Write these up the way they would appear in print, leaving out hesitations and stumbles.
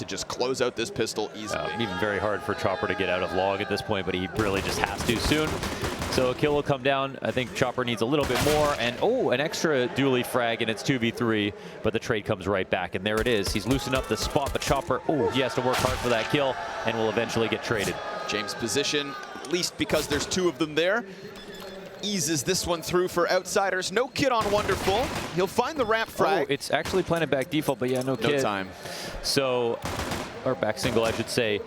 just close out this pistol easily. Even very hard for Chopper to get out of log at this point, but he really just has to soon. So a kill will come down. I think Chopper needs a little bit more, and an extra dually frag, and it's 2v3, but the trade comes right back, and there it is. He's loosened up the spot, but Chopper, he has to work hard for that kill, and will eventually get traded. James' position, at least because there's two of them there, eases this one through for Outsiders. No kid on Wonderful. He'll find the ramp frag. It's actually planted back default, but yeah, no kid. No time. So, or back single, I should say.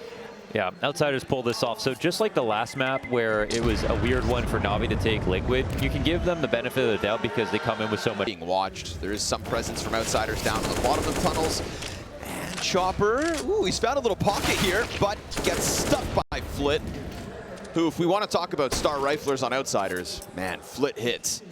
Yeah, Outsiders pull this off. So just like the last map where it was a weird one for Navi to take Liquid, you can give them the benefit of the doubt because they come in with so much. Being watched. There is some presence from Outsiders down at the bottom of the tunnels. And Chopper, he's found a little pocket here, but gets stuck by Flit, who, if we want to talk about star riflers on Outsiders, man, Flit hits.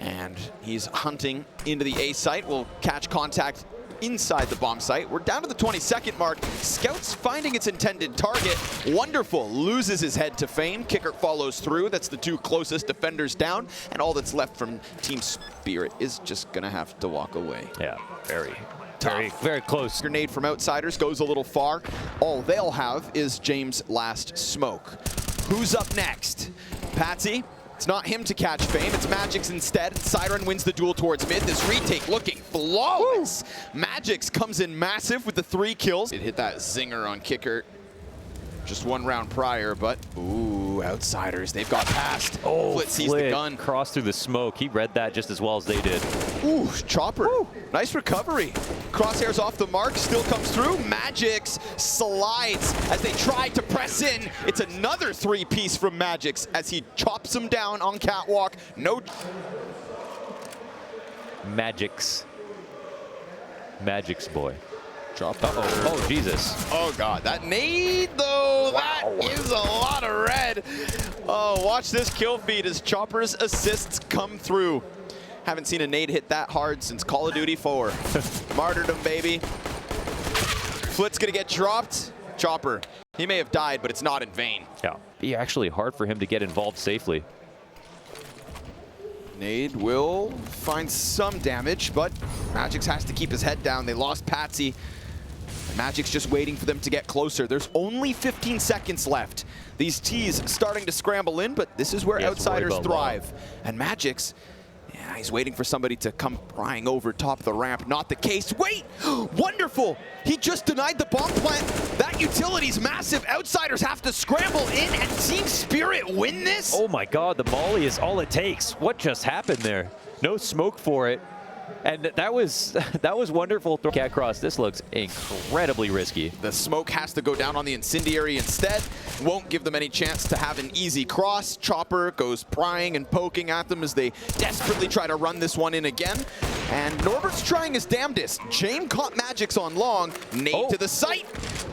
And he's hunting into the A site. Will catch contact inside the bomb site. We're down to the 20-second mark. Scouts finding its intended target. Wonderful loses his head to Fame. Kicker follows through. That's the two closest defenders down. And all that's left from Team Spirit is just going to have to walk away. Yeah, very close. Grenade from Outsiders goes a little far. All they'll have is James' last smoke. Who's up next? Patsy. It's not him to catch Fame, it's Magix instead. Siren wins the duel towards mid. This retake looking flawless. Magix comes in massive with the 3 kills. It hit that zinger on Kicker just 1 round prior, but Outsiders, they've got past. Flit sees the gun. Crossed through the smoke. He read that just as well as they did. Chopper, nice recovery. Crosshairs off the mark, still comes through. Magix slides as they try to press in. It's another 3-piece from Magix as he chops him down on catwalk. No. Magix boy. Oh, Jesus. Oh, God. That nade, though, that is a lot of red. Oh, watch this kill feed as Chopper's assists come through. Haven't seen a nade hit that hard since Call of Duty 4. Martyrdom, baby. Flit's going to get dropped. Chopper, he may have died, but it's not in vain. Yeah, be actually hard for him to get involved safely. Nade will find some damage, but Magix has to keep his head down. They lost Patsy. Magic's just waiting for them to get closer. There's only 15 seconds left. These T's starting to scramble in, but this is where Outsiders thrive. And Magix, yeah, he's waiting for somebody to come prying over top of the ramp. Not the case. Wait! Wonderful! He just denied the bomb plant. That utility's massive. Outsiders have to scramble in, and Team Spirit win this? Oh my God, the molly is all it takes. What just happened there? No smoke for it. And that was wonderful. Cat cross. This looks incredibly risky. The smoke has to go down on the incendiary instead. Won't give them any chance to have an easy cross. Chopper goes prying and poking at them as they desperately try to run this one in again. And Norbert's trying his damnedest. Jame caught Magix on long. Nade to the site.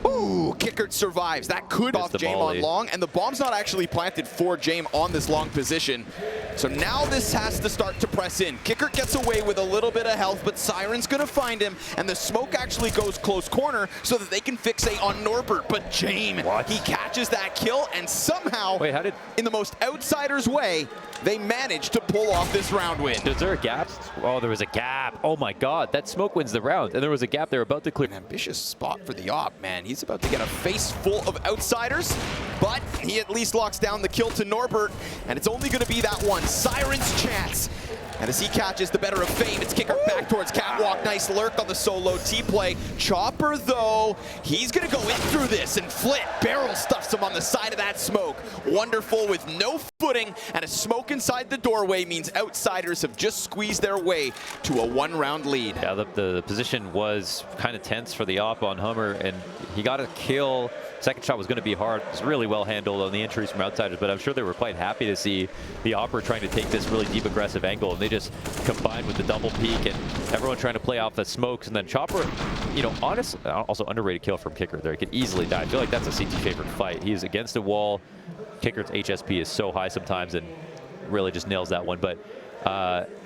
Kickert survives. That could off Jame on long, and the bomb's not actually planted for Jame on this long position. So now this has to start to press in. Kickert gets away with a little bit of health, but Siren's gonna find him, and the smoke actually goes close corner so that they can fixate on Norbert. But Jame, he catches that kill, and somehow, in the most Outsiders way, they managed to pull off this round win. Is there a gap? Oh, there was a gap. Oh my God, that smoke wins the round, and there was a gap they were about to clear. An ambitious spot for the op, man. He's about to get a face full of Outsiders, but he at least locks down the kill to Norbert, and it's only gonna be that one. Siren's chance. And as he catches the better of Fame, it's Kicker back towards Catwalk. Nice lurk on the solo T-play. Chopper, though, he's going to go in through this, and Flit barrel stuffs him on the side of that smoke. Wonderful with no footing, and a smoke inside the doorway means Outsiders have just squeezed their way to a 1-round lead. Yeah, the position was kind of tense for the op on Hummer, and he got a kill. Second shot was going to be hard. It was really well handled on the entries from Outsiders, but I'm sure they were quite happy to see the Opera trying to take this really deep aggressive angle, and they just combined with the double peek and everyone trying to play off the smokes. And then Chopper, you know, honestly, also underrated kill from Kicker there. He could easily die. I feel like that's a CT favorite fight. He is against a wall. Kicker's HSP is so high sometimes and really just nails that one. But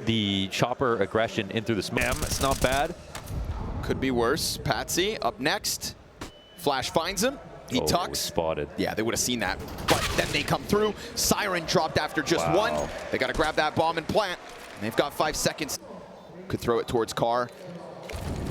the Chopper aggression in through the smoke, it's not bad. Could be worse. Patsy up next. Flash finds him. He tucks. Spotted. Yeah, they would have seen that. But then they come through. Siren dropped after just one. They got to grab that bomb and plant. And they've got 5 seconds. Could throw it towards Carr.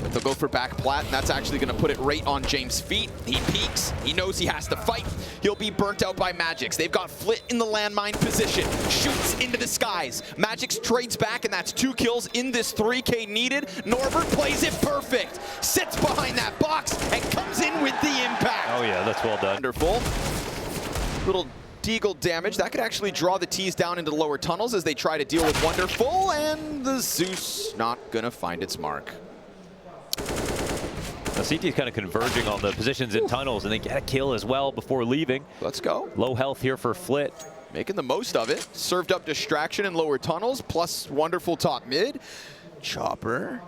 But they'll go for back plat, and that's actually going to put it right on James' feet. He peeks. He knows he has to fight. He'll be burnt out by Magix. They've got Flit in the landmine position. Shoots into the skies. Magix trades back, and that's 2 kills in this 3K needed. Norbert plays it perfect. Sits behind that box and comes in with the impact. Oh yeah, that's well done. Wonderful. Little Deagle damage. That could actually draw the T's down into the lower tunnels as they try to deal with Wonderful, and the Zeus not going to find its mark. Now CT is kind of converging on the positions in tunnels, and they get a kill as well before leaving. Let's go. Low health here for Flit. Making the most of it. Served up distraction in lower tunnels, plus Wonderful top mid. Chopper.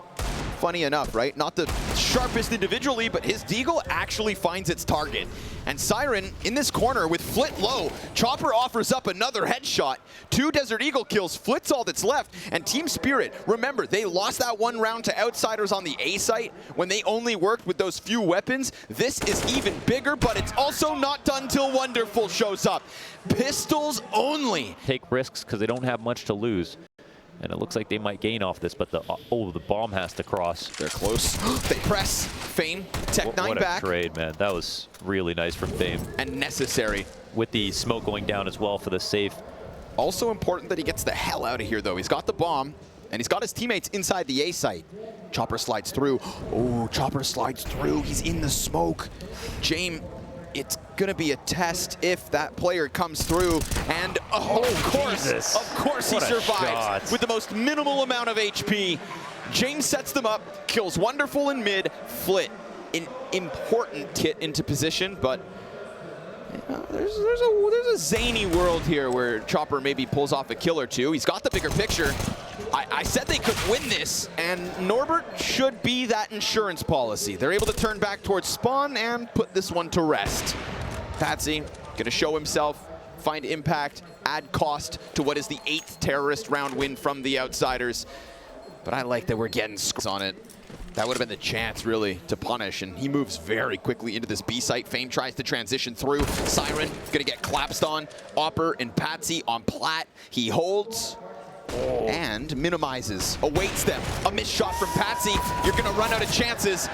Funny enough, right? Not the sharpest individually, but his Deagle actually finds its target. And Siren in this corner with Flit low. Chopper offers up another headshot. 2 Desert Eagle kills. Flit's all that's left. And Team Spirit, remember, they lost that 1 round to Outsiders on the A site when they only worked with those few weapons. This is even bigger, but it's also not done till Wonderful shows up. Pistols only. Take risks because they don't have much to lose. And it looks like they might gain off this, but the bomb has to cross. They're close. They press. Fame, Tech 9 back. What a trade, man. That was really nice from Fame. And necessary. With the smoke going down as well for the safe. Also important that he gets the hell out of here, though. He's got the bomb, and he's got his teammates inside the A site. Chopper slides through. Oh, Chopper slides through. He's in the smoke. James, it's going to be a test if that player comes through. And of course he survives with the most minimal amount of HP. James sets them up, kills Wonderful in mid. Flit, an important kit into position, but there's a zany world here where Chopper maybe pulls off a kill or 2. He's got the bigger picture. I said they could win this, and Norbert should be that insurance policy. They're able to turn back towards spawn and put this one to rest. Patsy gonna show himself, find impact, add cost to what is the 8th terrorist round win from the Outsiders. But I like that we're getting scores on it. That would have been the chance, really, to punish, and he moves very quickly into this B site. Fame tries to transition through. Siren gonna get collapsed on. Opper and Patsy on plat. He holds and minimizes, awaits them. A missed shot from Patsy. You're gonna run out of chances.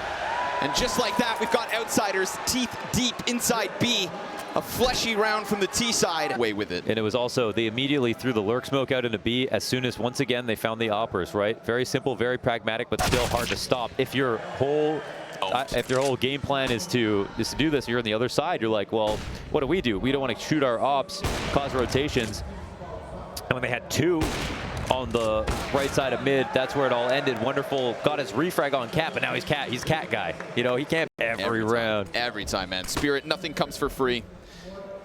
And just like that, we've got Outsiders teeth deep inside B. A fleshy round from the T side. Away with it. And it was also, they immediately threw the lurk smoke out into B as soon as, once again, they found the Oppers, right? Very simple, very pragmatic, but still hard to stop. If your whole game plan is to do this, you're on the other side, you're like, well, what do? We don't want to shoot our ops, cause rotations. And when they had 2 on the right side of mid, that's where it all ended. Wonderful got his refrag on Cat, but now he's Cat guy. You know, he can't every round. Every time, man. Spirit, nothing comes for free.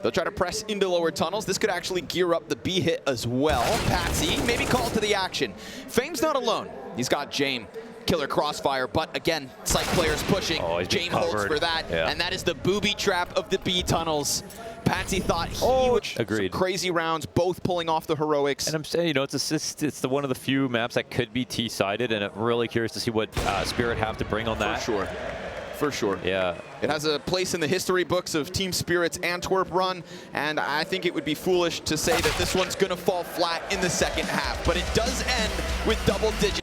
They'll try to press into lower tunnels. This could actually gear up the B hit as well. Patsy maybe called to the action. Fame's not alone. He's got James. Killer crossfire, but again, site players pushing. James holds for that, and that is the booby trap of the B tunnels. Patsy thought he would. Agreed. Some crazy rounds, both pulling off the heroics. And I'm saying, you know, it's one of the few maps that could be T-sided, and I'm really curious to see what Spirit have to bring on that. For sure. For sure. Yeah. It has a place in the history books of Team Spirit's Antwerp run, and I think it would be foolish to say that this one's going to fall flat in the second half, but it does end with double digits.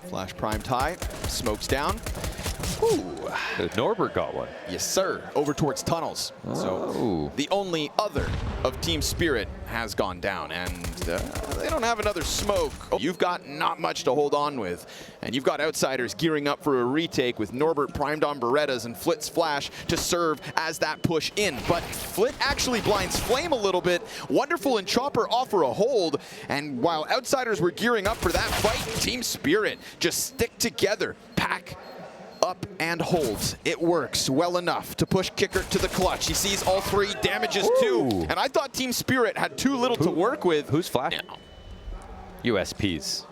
Flash prime tie, smokes down. Ooh. Norbert got one. Yes, sir. Over towards tunnels. So the only other of Team Spirit has gone down, and they don't have another smoke. You've got not much to hold on with, and you've got Outsiders gearing up for a retake with Norbert primed on Berettas and Flit's flash to serve as that push in. But Flit actually blinds Flame a little bit. Wonderful and Chopper offer a hold, and while Outsiders were gearing up for that fight, Team Spirit just stick together, pack up and holds. It works well enough to push Kicker to the clutch. He sees all 3, damages 2. And I thought Team Spirit had too little to work with. Who's flash? No. USPs.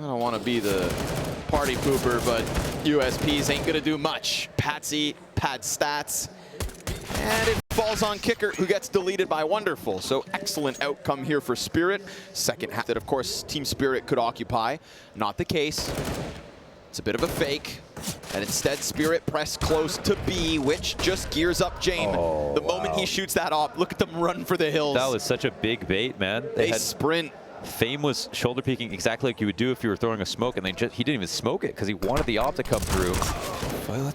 I don't want to be the party pooper, but USPs ain't gonna do much. Patsy, pad stats, and it falls on Kicker, who gets deleted by Wonderful. So excellent outcome here for Spirit. Second half that, of course, Team Spirit could occupy. Not the case. It's a bit of a fake. And instead, Spirit press close to B, which just gears up James. Oh, the moment he shoots that op, look at them run for the hills. That was such a big bait, man. They sprint. Fame was shoulder peeking exactly like you would do if you were throwing a smoke, and he didn't even smoke it because he wanted the op to come through.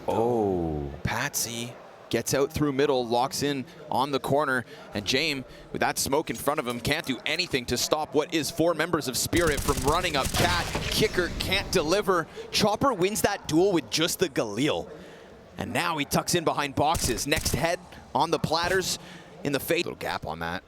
Oh. Patsy gets out through middle, locks in on the corner, and James, with that smoke in front of him, can't do anything to stop what is 4 members of Spirit from running up Cat. Kicker can't deliver. Chopper wins that duel with just the Galil. And now he tucks in behind boxes. Next head on the platters in the face. Little gap on that.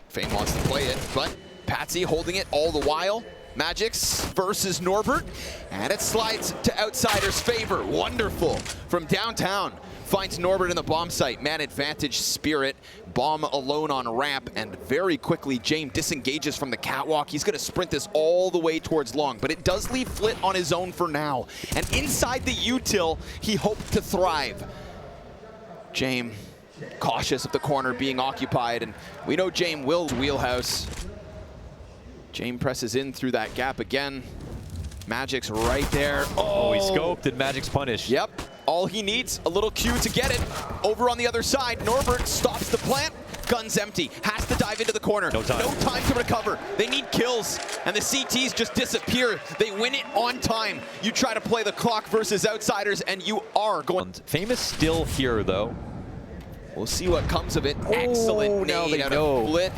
Fame wants to play it, but Patsy holding it all the while. Magix versus Norbert, and it slides to Outsider's favor. Wonderful from downtown. Finds Norbert in the bomb site. Man advantage Spirit. Bomb alone on ramp, and very quickly James disengages from the catwalk. He's gonna sprint this all the way towards long, but it does leave Flit on his own for now. And inside the util, he hoped to thrive. James cautious of the corner being occupied, and we know James will wheelhouse. James presses in through that gap again. Magic's right there. Oh, he scoped and Magic's punished. Yep. All he needs, a little Q to get it. Over on the other side, Norbert stops the plant. Gun's empty. Has to dive into the corner. No time. No time to recover. They need kills, and the CTs just disappear. They win it on time. You try to play the clock versus Outsiders, and you are going. Fame is still here, though. We'll see what comes of it. Excellent now nade they out know. of Flit.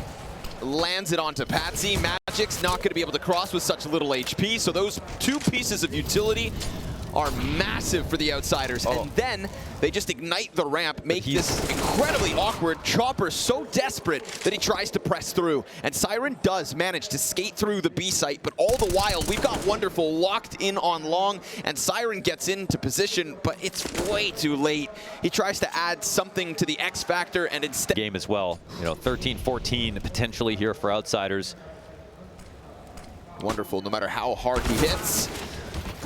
Lands it onto Patsy. Magic's not going to be able to cross with such little HP, so those 2 pieces of utility are massive for the Outsiders. And then they just ignite the ramp, make this incredibly awkward. Chopper so desperate that he tries to press through. And Siren does manage to skate through the B site, but all the while, we've got Wonderful locked in on long, and Siren gets into position, but it's way too late. He tries to add something to the X factor, and instead... Game as well. You know, 13-14 potentially here for Outsiders. Wonderful, no matter how hard he hits.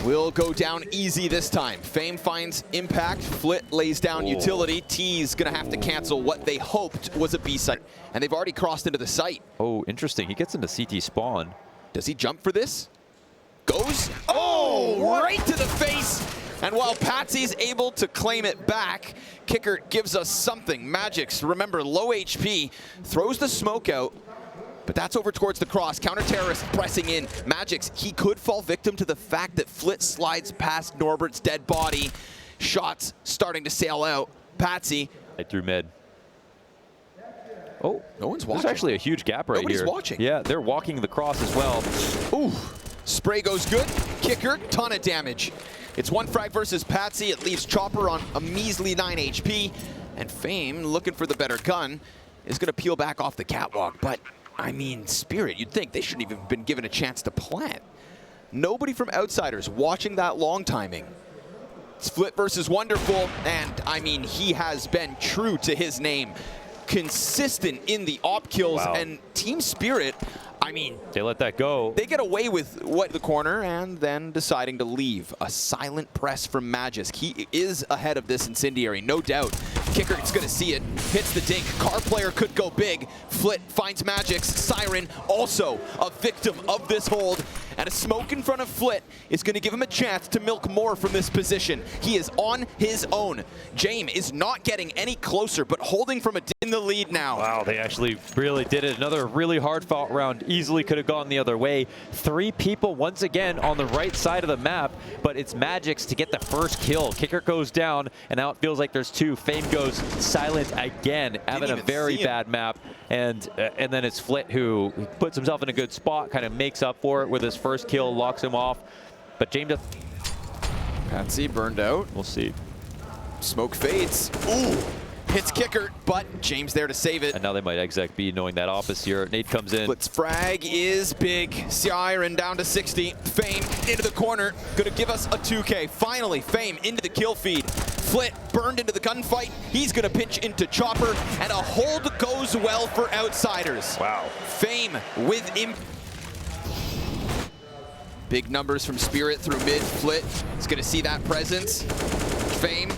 Will go down easy this time. Fame finds impact. Flit lays down utility. T's gonna have to cancel what they hoped was a B site. And they've already crossed into the site. Oh, interesting. He gets into CT spawn. Does he jump for this? Goes. Oh, right to the face. And while Patsy's able to claim it back, Kicker gives us something. Magix, remember, low HP, throws the smoke out. But that's over towards the cross. Counter-terrorist pressing in. Magix, he could fall victim to the fact that Flit slides past Norbert's dead body. Shots starting to sail out. Patsy. Right through mid. Oh, no one's watching. There's actually a huge gap right here. Nobody's watching. Yeah, they're walking the cross as well. Ooh, spray goes good. Kicker, ton of damage. It's 1 frag versus Patsy. It leaves Chopper on a measly 9 HP. And Fame, looking for the better gun, is going to peel back off the catwalk. But I mean, Spirit, you'd think they shouldn't even been given a chance to plant. Nobody from Outsiders watching that long timing. It's Flit versus Wonderful, and I mean, he has been true to his name. Consistent in the op kills, and Team Spirit, I mean, they let that go. They get away with the corner and then deciding to leave. A silent press from Magis. He is ahead of this incendiary, no doubt. Kicker is going to see it, hits the dink. Car player could go big. Flit finds Magix. Siren also a victim of this hold. And a smoke in front of Flit is going to give him a chance to milk more from this position. He is on his own. James is not getting any closer, but holding from in the lead now. Wow, they actually really did it. Another really hard fought round. Easily could have gone the other way. 3 people once again on the right side of the map, but it's Magix to get the first kill. Kicker goes down, and now it feels like there's 2. Fame goes silent again, having a very bad map. And then it's Flit who puts himself in a good spot, kind of makes up for it with his first kill, locks him off. But James... Patsy burned out. We'll see. Smoke fades. Ooh! Hits Kicker, but James there to save it. And now they might exec B, knowing that opposite here. Nate comes in. Flit's frag is big. Siren down to 60. Fame into the corner. Gonna give us a 2K. Finally, Fame into the kill feed. Flit burned into the gunfight. He's gonna pitch into Chopper, and a hold goes well for Outsiders. Wow. Fame with big numbers from Spirit through mid. Flit is gonna see that presence. Fame,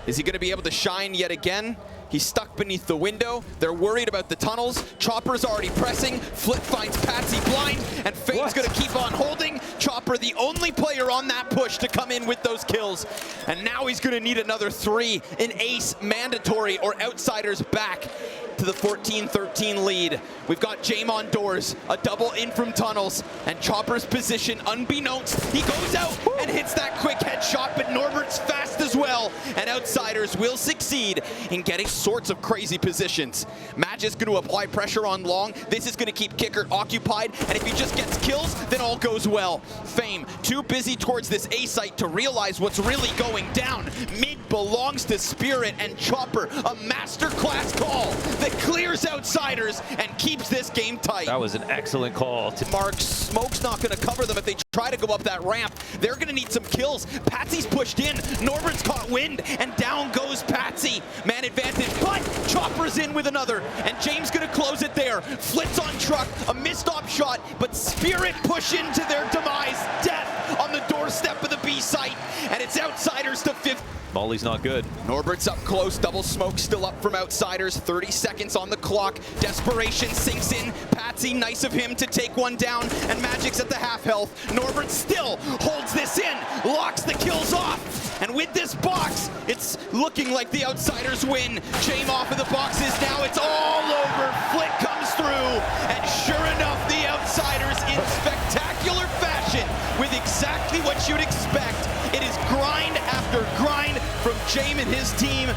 is he gonna be able to shine yet again? He's stuck beneath the window. They're worried about the tunnels. Chopper's already pressing. Flip finds Patsy blind, and Fame's gonna keep on holding. Chopper, the only player on that push to come in with those kills. And now he's gonna need another 3. An ace mandatory, or Outsiders back to the 14-13 lead. We've got Jamon doors, a double in from tunnels, and Chopper's position, unbeknownst, he goes out and hits that quick headshot, but Norbert's fast as well, and Outsiders will succeed in getting sorts of crazy positions. Magic's going to apply pressure on Long. This is going to keep Kicker occupied, and if he just gets kills, then all goes well. Fame, too busy towards this A site to realize what's really going down. Mid belongs to Spirit, and Chopper, a masterclass call that clears Outsiders and keeps this game tight. That was an excellent call. Mark, Smoke's not going to cover them if they try to go up that ramp. They're going to need some kills. Patsy's pushed in. Norbert's caught wind, and down goes Patsy. Man advantage, but Chopper's in with another, and James going to close it there. Flits on truck, a missed op shot, but Spirit push into their demise. Death on the doorstep of the B site, and it's Outsiders to 5th. Molly's not good. Norbert's up close, double smoke still up from Outsiders, 30 seconds on the clock. Desperation sinks in, Patsy, nice of him to take one down, and Magic's at the half health. Norbert still holds this in, locks the kills off, and with this box, it's looking like the Outsiders win. Jame off of the boxes, now it's all over. Flick comes through, and sure enough, the Outsiders in spectacular fashion with exactly what you'd expect. It is grind after grind from Jame and his team.